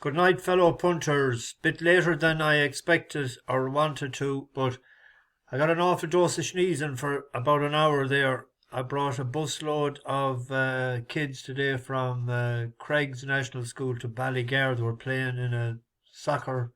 Good night, fellow punters. Bit later than I expected or wanted to, but I got an awful dose of sneezing for about an hour there. I brought a busload of kids today from Craig's National School to Ballygar. They were playing in a soccer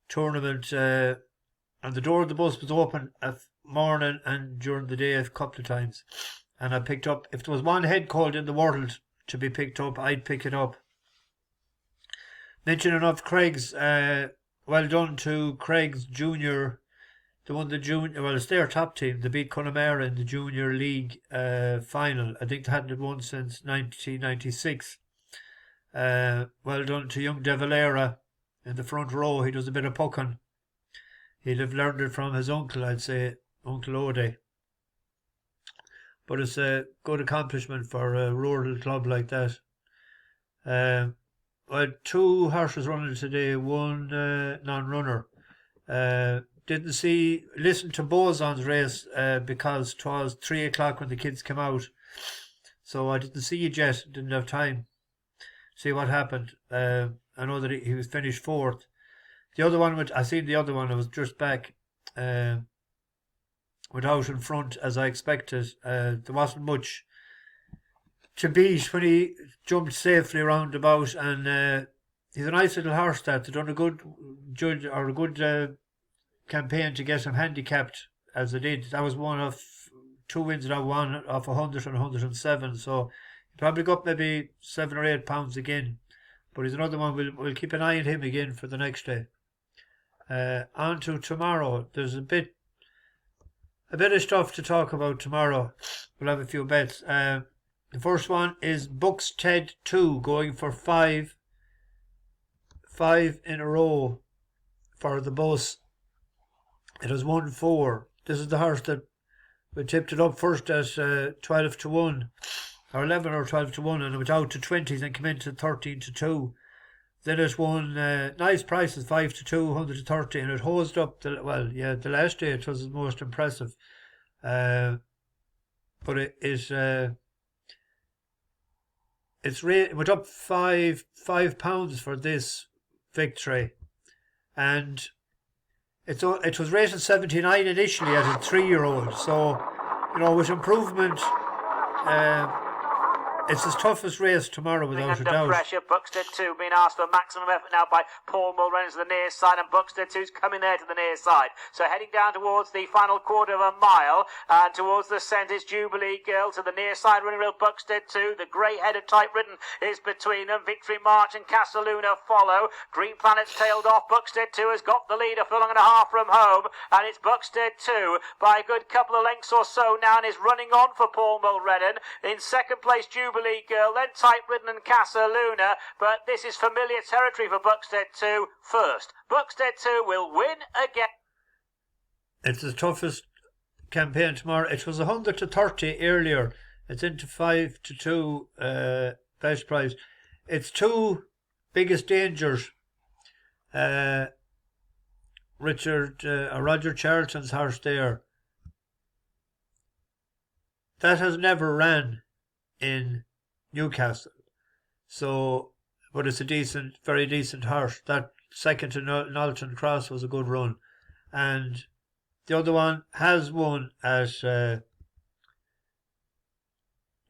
tournament, and the door of the bus was open at morning and during the day a couple of times. And I picked up, if there was one head cold in the world to be picked up, I'd pick it up. Mentioning of Craig's, well done to Craig's junior. They won the junior, well, it's their top team. They beat Clonmel in the junior league final. I think they hadn't won since 1996. Well done to young De Valera in the front row. He does a bit of pucking. He'd have learned it from his uncle, I'd say, Uncle Ode. But it's a good accomplishment for a rural club like that. Well, two horses running today, one non-runner. Listen to Bozon's race because 'twas 3 o'clock when the kids came out. So I didn't see it yet, didn't have time to see what happened. I know that he was finished fourth. The other one, I seen the other one, I was just back. Went out in front as I expected. There wasn't much to beat when he jumped safely round about, and he's a nice little horse that they've done a good judge or a good campaign to get him handicapped as they did. That was one of 2 wins now, one off 100 and 107, so he probably got maybe 7 or 8 pounds again. But he's another one, we'll keep an eye on him again for the next day. On to tomorrow. There's a bit of stuff to talk about tomorrow. We'll have a few bets. The first one is Buckssted Too, going for five in a row for the bus. It has won 4. This is the horse that we tipped it up first at 12 to 1, or 11 or 12 to 1, and it went out to 20, then came into 13 to 2. Then it won nice prices, 5 to 2, 100 to 30, and it hosed up. The last day it was the most impressive. But it went up five pounds for this victory, and it was rated 79 initially as a 3-year-old. So, with improvement, it's his toughest race tomorrow without a doubt. Pressure, Buxted Too being asked for maximum effort now by Paul Mulroney to the near side, and Buxted Too's coming there to the near side. So heading down towards the final quarter of a mile, and towards the centre is Jubilee Girl to the near side, running real Buxted Too. The grey-headed type ridden is between them. Victory March and Casaluna follow. Green Planet's tailed off. Buxted Too has got the lead, a furlong and a half from home, and it's Buxted Too by a good couple of lengths or so now, and is running on for Paul Mulroney. In second place, Jubilee Girl, then Type Ridden and Casaluna, but this is familiar territory for Buxted 2 first. Buxted 2 will win again. It's the toughest campaign tomorrow. It was 100 to 30 earlier. It's into 5 to 2 best price. Its 2 biggest dangers, Roger Charlton's horse there, that has never ran in Newcastle, but it's a very decent horse. That second to Knowlton Cross was a good run, and the other one has won at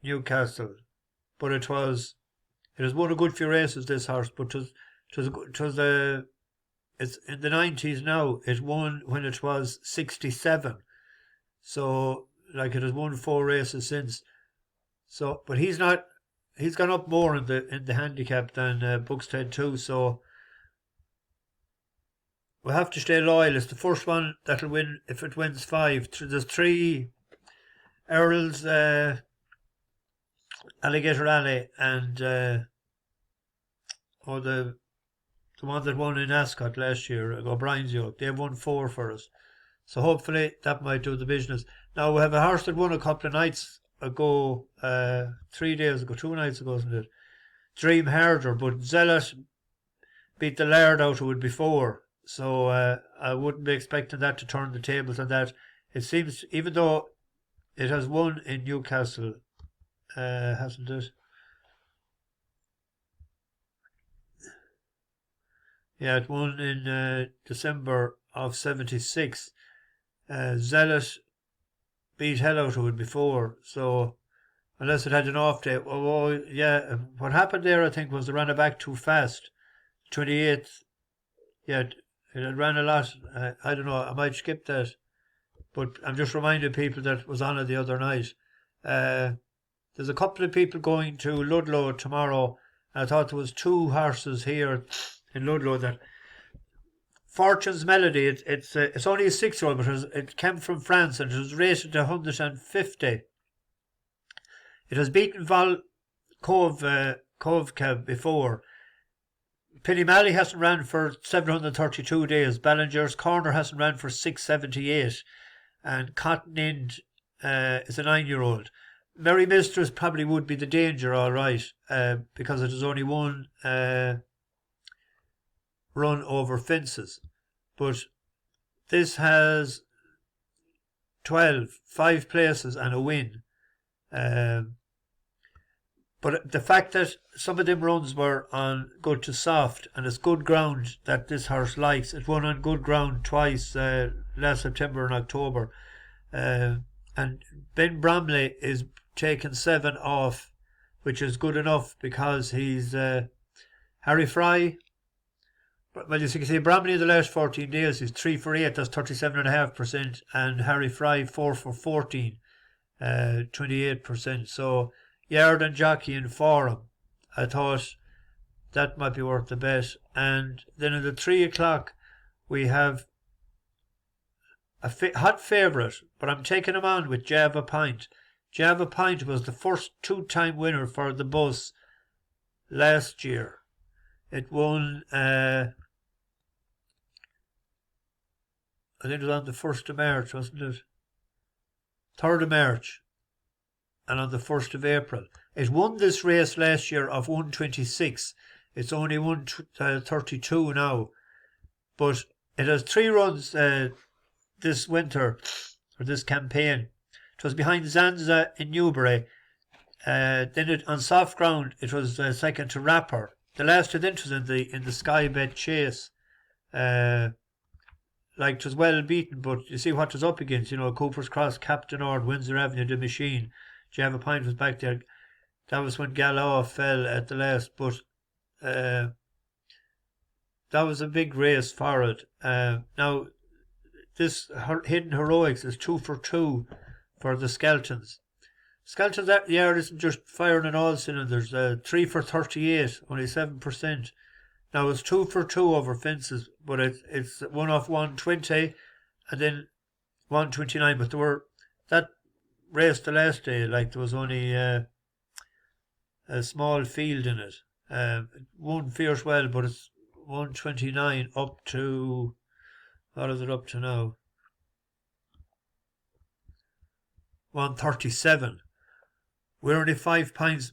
Newcastle, but it has won a good few races, this horse, but it's in the 90s now. It won when it was 67, so it has won 4 races since. So, but he's gone up more in the handicap than Buxted Too, so we'll have to stay loyal. It's the first one that'll win if it wins 5. There's 3 Earls, Alligator Alley, and the one that won in Ascot last year, O'Brien's Yoke. They've won 4 for us, so hopefully that might do the business. Now we have a horse that won a couple of nights ago, 3 days ago, 2 nights ago, isn't it? Dream Harder, but Zealot beat the Laird out of it before, so I wouldn't be expecting that to turn the tables on that. It seems, even though it has won in Newcastle, hasn't it? Yeah, it won in December of 76. Zealot beat hell out of it before, so unless it had an off day. Oh, yeah, what happened there, I think, was they ran it back too fast. 28th, yeah, it had ran a lot. I don't know, I might skip that, but I'm just reminding people that it was on it the other night. There's a couple of people going to Ludlow tomorrow. I thought there was two horses here in Ludlow that Fortune's Melody. It's only a 6-year-old, but it came from France and it was rated to 150. It has beaten Kovka before. Mally hasn't ran for 732 days. Ballinger's Corner hasn't ran for 678. And Cotton End is a 9-year-old. Merry Mistress probably would be the danger, all right, because it has only one run over fences. But this has 5 places and a win. But the fact that some of them runs were on good to soft, and it's good ground that this horse likes. It won on good ground twice last September and October. And Ben Bromley is taking 7 off, which is good enough because he's Harry Fry. Well, you can see Bromley in the last 14 days, he's 3 for 8, that's 37.5%, and Harry Fry 4 for 14, 28%. So Yard and Jockey in Forum, I thought that might be worth the bet. And then in the 3 o'clock, we have a hot favourite, but I'm taking him on with Java Pint. Java Pint was the first 2-time winner for the bus last year. It won, I think it was on the 1st of March, wasn't it? 3rd of March. And on the 1st of April. It won this race last year of 126. It's only 132 now. But it has 3 runs this winter, or this campaign. It was behind Zanza in Newbury. Then on soft ground, it was second to Rapper. The last event was in the Sky Bet Chase. It was well beaten, but you see what it was up against. You know, Cooper's Cross, Captain Ord, Windsor Avenue, The Machine. Java Pint was back there. That was when Galaw fell at the last, but that was a big race for it. Now, this Hidden Heroics is 2 for 2 for the Skeltons. Skeltons that year isn't just firing on all cylinders. 3 for 38, only 7%. Now it's 2 for 2 over fences, but it's 1 off 120 and then 129. But there were that race the last day, there was only a small field in it. It won fierce well, but it's 129 up to, what is it up to now? 137. We're only 5 pounds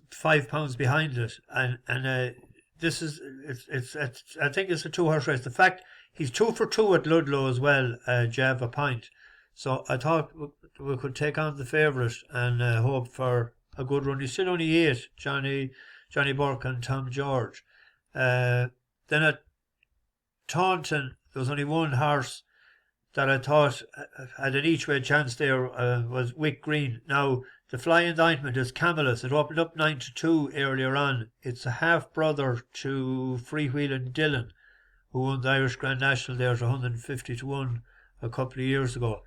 behind it, and this is it's I think it's a 2-horse race. The fact he's 2 for 2 at Ludlow as well, Java Pint. So I thought we could take on the favourite and hope for a good run. He's still only 8, Johnny Burke and Tom George. Then at Taunton, there was only one horse that I thought had an each way chance there, was Wick Green. Now, the flying ointment is Camelus. It opened up 9-2 earlier on. It's a half-brother to Freewheeling Dillon, who won the Irish Grand National there at 150-1 a couple of years ago.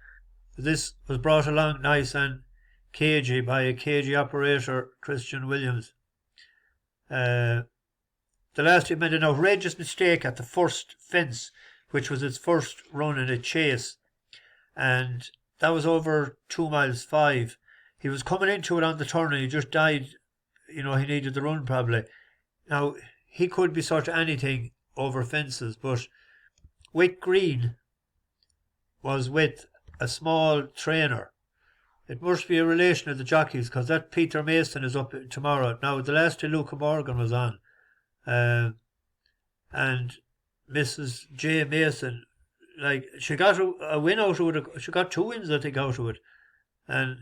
This was brought along nice and cagey by a cagey operator, Christian Williams. The last year made an outrageous mistake at the first fence, which was its first run in a chase, and that was over 2 miles 5. He was coming into it on the turn and he just died. You know, he needed the run probably. Now, he could be sort of anything over fences, but Wick Green was with a small trainer. It must be a relation of the jockeys, because that Peter Mason is up tomorrow. Now, the last day Luca Morgan was on, and Mrs. J. Mason, she got a win out of it. She got 2 wins, I think, out of it. And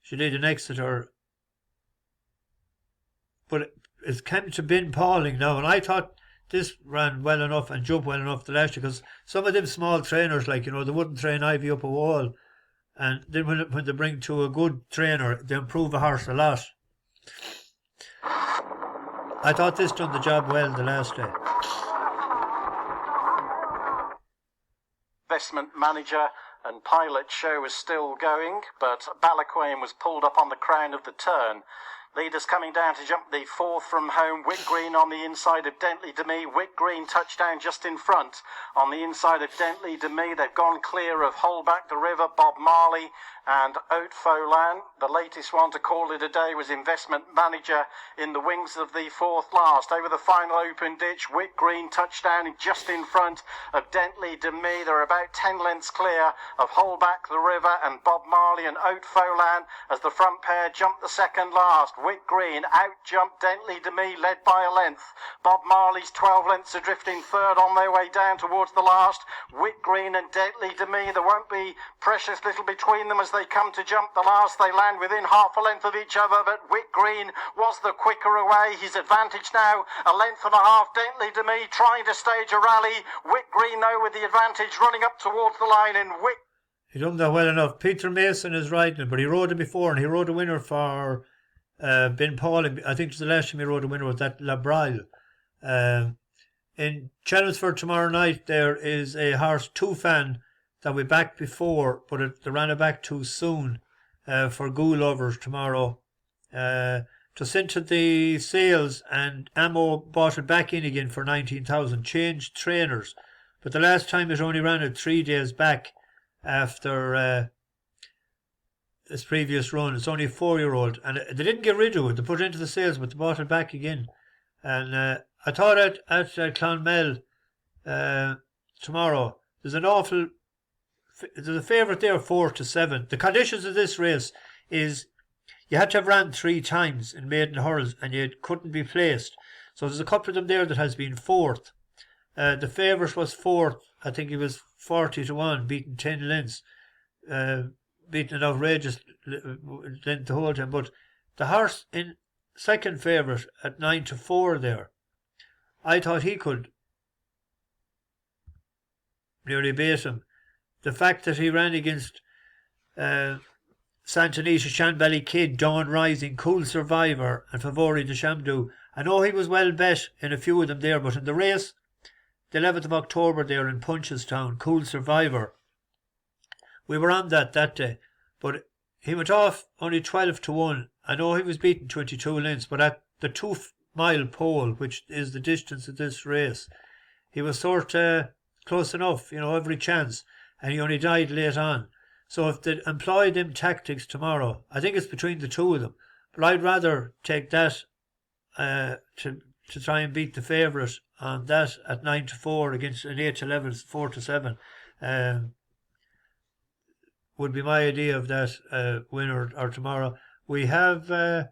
she did an Exeter. But it came to Ben Pauling now, and I thought this ran well enough and jumped well enough the last year, because some of them small trainers, like, they wouldn't train Ivy up a wall. And then when they bring to a good trainer, they improve a horse a lot. I thought this done the job well the last day. Investment manager and pilot show was still going, but Balaquane was pulled up on the crown of the turn. Leaders coming down to jump the fourth from home. Wick Green on the inside of Dentley Demi. Wick Green touchdown just in front. On the inside of Dentley Demi, they've gone clear of Holback the River, Bob Marley and Haute Folan. The latest one to call it a day was Investment Manager in the wings of the fourth last. Over the final open ditch, Wick Green touchdown just in front of Dentley Demi. They're about 10 lengths clear of Holback the River and Bob Marley and Haute Folan as the front pair jump the second last. Wick Green out-jumped Dentley Demi, led by a length. Bob Marley's 12 lengths are drifting third on their way down towards the last. Wick Green and Dentley Demi, there won't be precious little between them as they come to jump the last. They land within half a length of each other, but Wick Green was the quicker away. His advantage now, a length and a half. Dentley Demi trying to stage a rally. Wick Green, though, with the advantage running up towards the line, and Wick... He done that well enough. Peter Mason is riding, but he rode it before, and he rode a winner for Ben Paul. I think it was the last time he rode a winner was that Labraille. In Chelmsford tomorrow night, there is a horse Toophan that we backed before, but they ran it back too soon for Goo Lovers tomorrow. Just into the sales, and Ammo bought it back in again for 19,000. Changed trainers, but the last time it only ran it 3 days back after its previous run. It's only a 4-year-old, and they didn't get rid of it. They put it into the sales, but they bought it back again. And I thought at Clonmel tomorrow, there's a favourite there, 4-7. The conditions of this race is you had to have ran 3 times in maiden hurls, and you couldn't be placed. So there's a couple of them there that has been fourth. The favourite was fourth. I think he was 40-1, beating 10 lengths, beating an outrageous length the whole time. But the horse in second favourite at 9-4 there, I thought he could nearly beat him. The fact that he ran against Santonita, Shanbally Kid, Dawn Rising, Cool Survivor and Favori de Shamdu, I know he was well bet in a few of them there, but in the race the 11th of October there in Punchestown, Cool Survivor, we were on that day, but he went off only 12-1. I know he was beaten 22 lengths, but at the 2-mile pole, which is the distance of this race, he was sort of close enough, every chance, and he only died late on. So if they employ them tactics tomorrow, I think it's between the two of them, but I'd rather take that to try and beat the favourite on that at 9-4 against an 8-11, 4-7. Would be my idea of that winner or tomorrow. We have a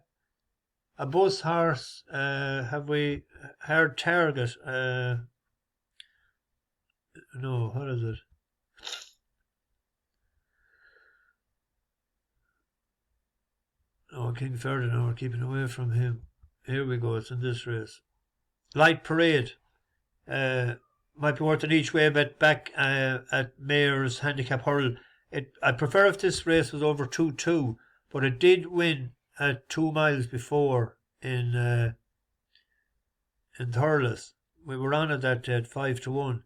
bus horse. Have we Hard Target? No, what is it? Oh, King Ferdinand, we're keeping away from him. Here we go, it's in this race. Light Parade. Might be worth an each way bet back at Mayor's Handicap Hurl. I'd prefer if this race was over 2-2, but it did win at 2 miles before in Thurles. We were on it that day at 5-1.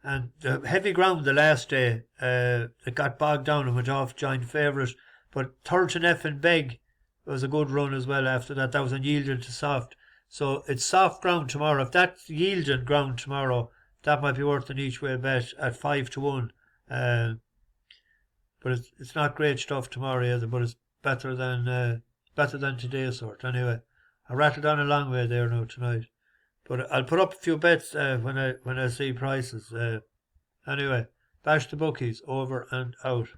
And the heavy ground the last day, it got bogged down and went off giant favourite. But Thurton F and Beg was a good run as well after that. That was unyielding to soft. So it's soft ground tomorrow. If that's yielding ground tomorrow, that might be worth an each way bet at 5-1. But it's not great stuff tomorrow either, but it's better than today's sort. Anyway, I rattled on a long way there now tonight. But I'll put up a few bets when I see prices. Anyway, bash the bookies, over and out.